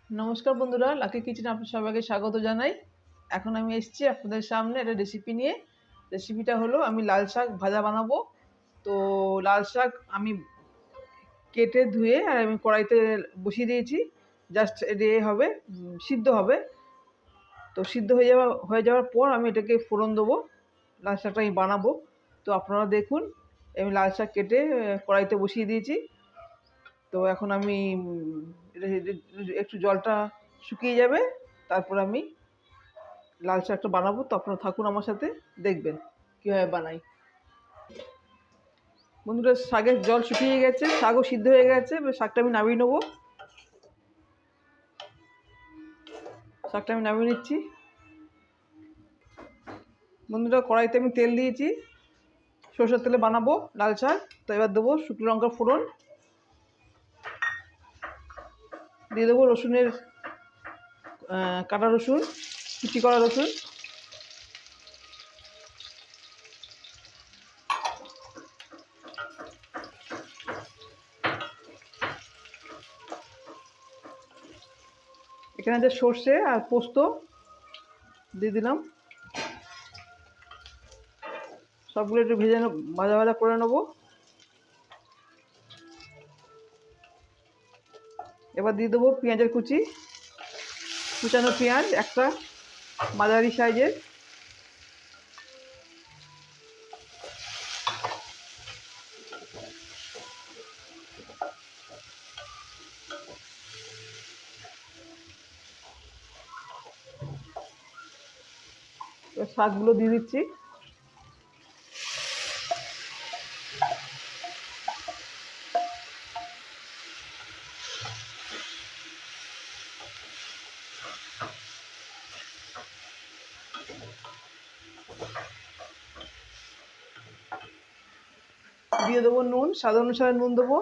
নমস্কার বন্ধুরা, লাকি কিচেনে আপনাদের সবাইকে স্বাগত জানাই। এখন আমি এসেছি আপনাদের সামনে একটা রেসিপি নিয়ে। রেসিপিটা হলো আমি লাল শাক ভাজা বানাবো। তো লাল শাক আমি কেটে ধুয়ে আর আমি কড়াইতে বসিয়ে দিয়েছি। জাস্ট হবে, সিদ্ধ হবে। তো সিদ্ধ হয়ে যাওয়ার পর আমি এটাকে ফোড়ন দেবো। লাল শাকটা আমি বানাবো। তো আপনারা দেখুন, আমি লাল শাক কেটে কড়াইতে বসিয়ে দিয়েছি। তো এখন আমি একটু জলটা শুকিয়ে যাবে, তারপর আমি লাল শাকটা বানাবো। তো আপনারা থাকুন আমার সাথে, দেখবেন কীভাবে বানাই। বন্ধুরা, শাকের জল শুকিয়ে গেছে, শাকও সিদ্ধ হয়ে গেছে। এবার শাকটা আমি নামিয়ে নেবো। শাকটা আমি নামিয়ে নিচ্ছি। বন্ধুরা, কড়াইতে আমি তেল দিয়েছি, সরষের তেলে বানাবো লাল শাক। তো এবার দেবো শুকনো লঙ্কা ফোড়ন, দিয়ে দেবো রসুনের কাটা রসুন, কুচি করা রসুন। এখানে যে সর্ষে আর পোস্ত দিয়ে দিলাম, সবগুলো একটু ভাজা ভাজা করে নেবো। এবার দিয়ে দেবো পেঁয়াজের কুচি, কুচানো পেঁয়াজ একটা মাঝারি সাইজের। এবার শাকগুলো দিয়ে দিচ্ছি। দিয়ে দেবো নুন, স্বাদ অনুসারে নুন দেবো।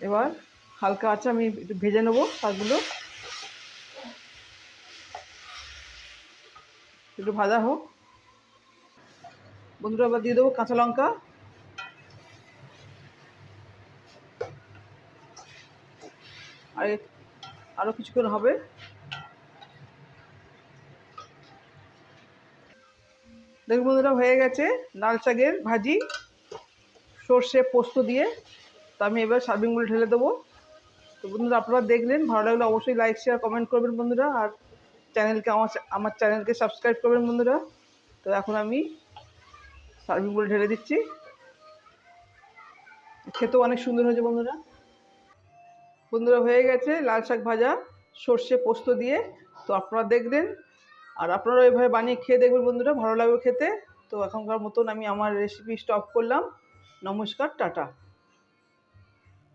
এবার হালকা আছে আমি একটু ভেজে নেবো শাকগুলো, একটু ভাজা হোক। বন্ধুরা, আবার দিয়ে দেবো কাঁচা লঙ্কা। আর আরও কিছুক্ষণ হবে। দেখুন বন্ধুরা, হয়ে গেছে লাল শাকের ভাজি সর্ষে পোস্ত দিয়ে। তো আমি এবার সার্ভিং বলে ঢেলে দেবো। তো বন্ধুরা, আপনারা দেখলেন, ভালো লাগলে অবশ্যই লাইক শেয়ার কমেন্ট করবেন বন্ধুরা। আর আমার চ্যানেলকে সাবস্ক্রাইব করবেন বন্ধুরা। তো এখন আমি সার্ভিং বলে ঢেলে দিচ্ছি। খেতেও অনেক সুন্দর হয়েছে বন্ধুরা। বন্ধুরা, হয়ে গেছে লাল শাক ভাজা সর্ষে পোস্ত দিয়ে। তো আপনারা দেখলেন, আর আপনারা এইভাবে বানিয়ে খেয়ে দেখবেন বন্ধুরা, ভালো লাগবে খেতে। তো এখনকার মতন আমি আমার রেসিপি স্টপ করলাম। নমস্কার, টাটা।